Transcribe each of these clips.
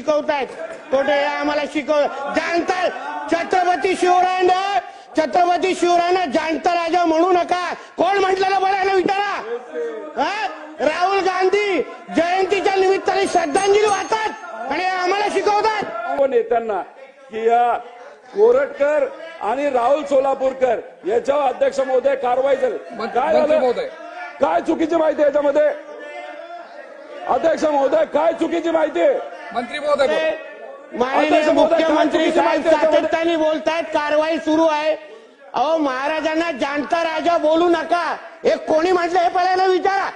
शिकवतायत कुठे आम्हाला जाणता छत्रपती शिवरायांना जाणता राजा म्हणू नका कोण म्हटलेलं बोलायला विचारा राहुल गांधी जयंतीच्या निमित्ताने श्रद्धांजली वाहतात आणि आम्हाला शिकवतात नेत्यांना की या कोरटकर आणि राहुल सोलापूरकर याच्यावर अध्यक्ष महोदय कारवाई झाली काय झालं काय चुकीची माहिती आहे याच्यामध्ये अध्यक्ष महोदय काय चुकीची माहिती आहे मंत्री महोदय माननीय मुख्यमंत्री साहेब सातत्याने बोलतायत कारवाई सुरू आहे अहो महाराजांना जाणता राजा बोलू नका हे कोणी म्हटलं हे पहिल्यांदा विचारा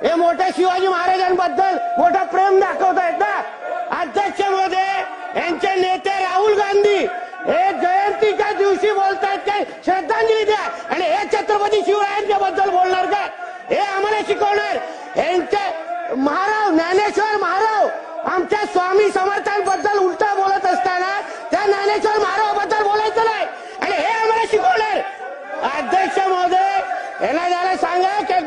हे मोठ्या शिवाजी महाराजांबद्दल मोठा प्रेम दाखवतायत ना अध्यक्ष महोदय यांचे नेते राहुल गांधी हे जयंतीच्या दिवशी बोलतायत काय श्रद्धांजली द्या आणि हे छत्रपती शिवरायांच्या बद्दल बोलणार का हे आम्हाला शिकवणार यांचे महाराव ज्ञानेश्वर महाराव आमच्या स्वामी समर्थांबद्दल उलटा बोलत असताना त्या ज्ञानेश्वर महारावाबद्दल बोलायचं नाही आणि हे आम्हाला शिकवणार अध्यक्ष महोदय यांना जरा सांगा की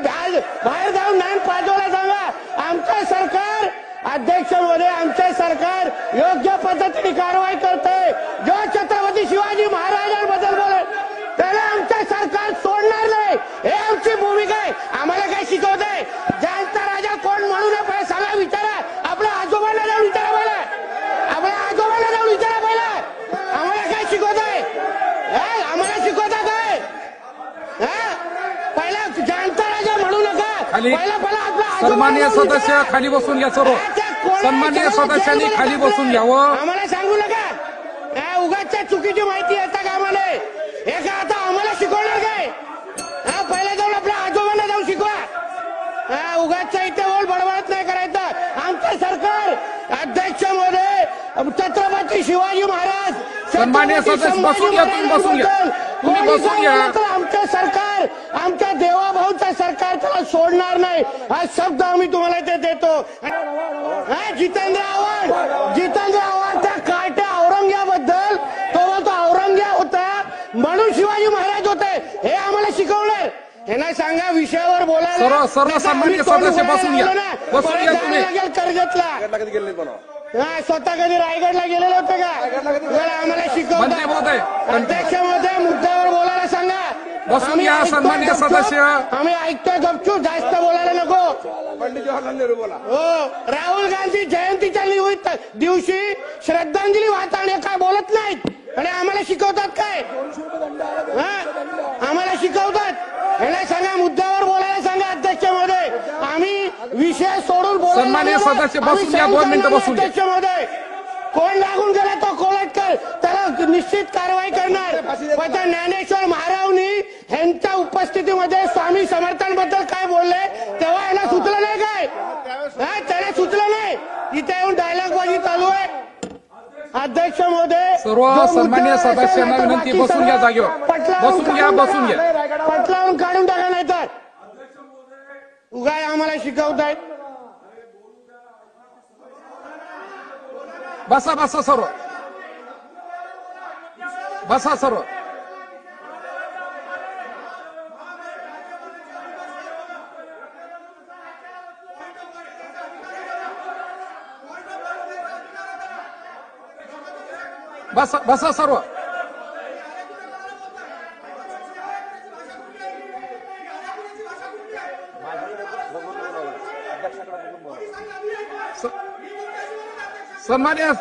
बाहेर जाऊन ज्ञान पाजवायला सांगा आमचं सरकार अध्यक्ष महोदय आमचे सरकार योग्य पद्धतीने कारवाई करते जो छत्रपती शिवाजी महाराजांबद्दल बोलत त्याला आमचं सरकार सोडणार नाही हे आमची भूमिका आहे आम्हाला काय शिकवतंय जाणता राजा कोण म्हणू नये सांगा विचारा आपल्या आजोबांना जाऊन विचारा पहिला आपल्या आजोबांना जाऊन विचारा पहिला आम्हाला काय शिकवतंय आम्हाला शिकवता काय पहिला जाणता राजा म्हणू नका पहिला आपला सन्माननीय सदस्य खाली बसून घ्या सर्व सन्माननीय सदस्यांनी खाली बसून घ्यावं आम्हाला सांगू नका उगाचच्या चुकीची माहिती येता का आम्हाला हे का आता आम्हाला शिकवणार काय पहिला जाऊन आपल्या आजोबांना जाऊन शिकवा उगाचच्या इथे बोल बडबडत नाही करायचं आमचं सरकार अध्यक्ष महोदय छत्रपती शिवाजी महाराज सन्माननीय सदस्य बसून घ्या तुम्ही बसून घ्या आमचं सरकार आमच्या देवाभाऊचं सरकार त्याला सोडणार नाही हा शब्द आम्ही तुम्हाला इथे देतो जितेंद्र आव्हाड त्या काट्या औरंग्याबद्दल तो औरंग्या होता म्हणून शिवाजी महाराज होते हे आम्हाला शिकवलं यांना सांगा विषयावर बोलायला सर्व सन्माननीय सदस्य बसून घ्या तुम्ही कर्जतला स्वतः कधी रायगडला गेलेले होते का आम्हाला शिकवलं अध्यक्ष महोदय मुद्द्यावर बोलायला सांगा बसून घ्या सन्माननीय सदस्य आम्ही ऐकतोय गपचूप जास्त बोलायला नको पंडित जवाहरलाल नेहरू बोला हो राहुल गांधी जयंतीच्या दिवशी श्रद्धांजली वाहताना काय बोलत नाहीत आणि आम्हाला शिकवतात काय आम्हाला शिकवतात यांना सांगा मुद्द्यावर बोलायला सांगा अध्यक्ष महोदय आम्ही विषय सोडून बोलायला सन्माननीय सदस्य बसून घ्या 2 मिनिटं बसून घ्या अध्यक्ष महोदय कोण लागून गेला तो कोलटकर त्याला निश्चित कारवाई करणार पण त्या ज्ञानेश्वर महारावनी यांच्या उपस्थितीमध्ये स्वामी समर्थांबद्दल काय बोलले तेव्हा याला सुचलं नाही काय त्याला सुचलं नाही इथे येऊन डायलॉगबाजी चालू आहे अध्यक्ष महोदय सर्व सन्माननीय सदस्यांना विनंती बसून घ्या जागेवर बसून घ्या पटलावून काढून टाका नाही तर उगाय आम्हाला शिकवतायत बसा सर्व बसा सर्व बसा सर्व सन्माननीय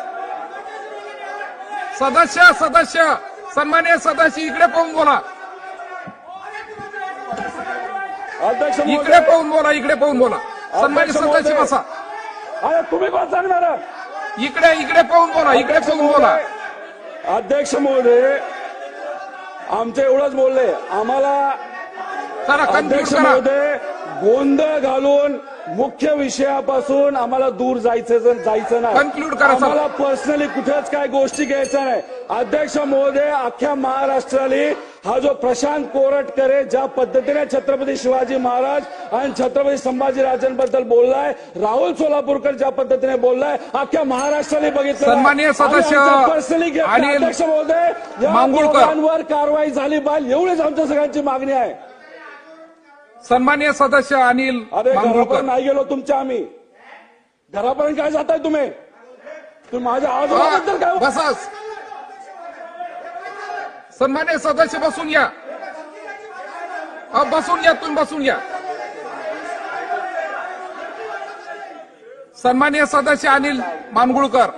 सदस्य सन्माननीय सदस्य इकडे पाहून बोला अध्यक्ष इकडे पाहून बोला सन्माननीय सदस्य बसा अरे तुम्ही पण सांगणार इकडे पाहून बोला अध्यक्ष महोदय आमचं एवढंच बोलले आम्हाला अध्यक्ष महोदय गोंधळ घालून मुख्य विषयापासून आम्हाला दूर जायचं नाही आम्हाला पर्सनली कुठेच काय गोष्टी घ्यायच्या नाही अध्यक्ष महोदय अख्ख्या महाराष्ट्राला हा जो प्रशांत कोरटकर आहे ज्या पद्धतीने छत्रपती शिवाजी महाराज आणि छत्रपती संभाजीराजांबद्दल बोललाय राहुल सोलापूरकर ज्या पद्धतीने बोललाय अख्ख्या महाराष्ट्राने बघितलं सन्माननीय सदस्य पर्सनली अध्यक्ष महोदय या कारवाई झाली पाहिजे एवढीच आमच्या सगळ्यांची मागणी आहे सन्माननीय सदस्य अनिल अरे घरापर्यंत नाही गेलो तुमच्या आम्ही घरापर्यंत काय जाताय तुम्ही तुम्ही माझ्या आजोबाबद्दल काय बसाच. सन्मान्य सदस्य बसून घ्या. बसून घ्या, तुम्ही बसून घ्या. सन्मान्य सदस्य अनिल मानगुळकर.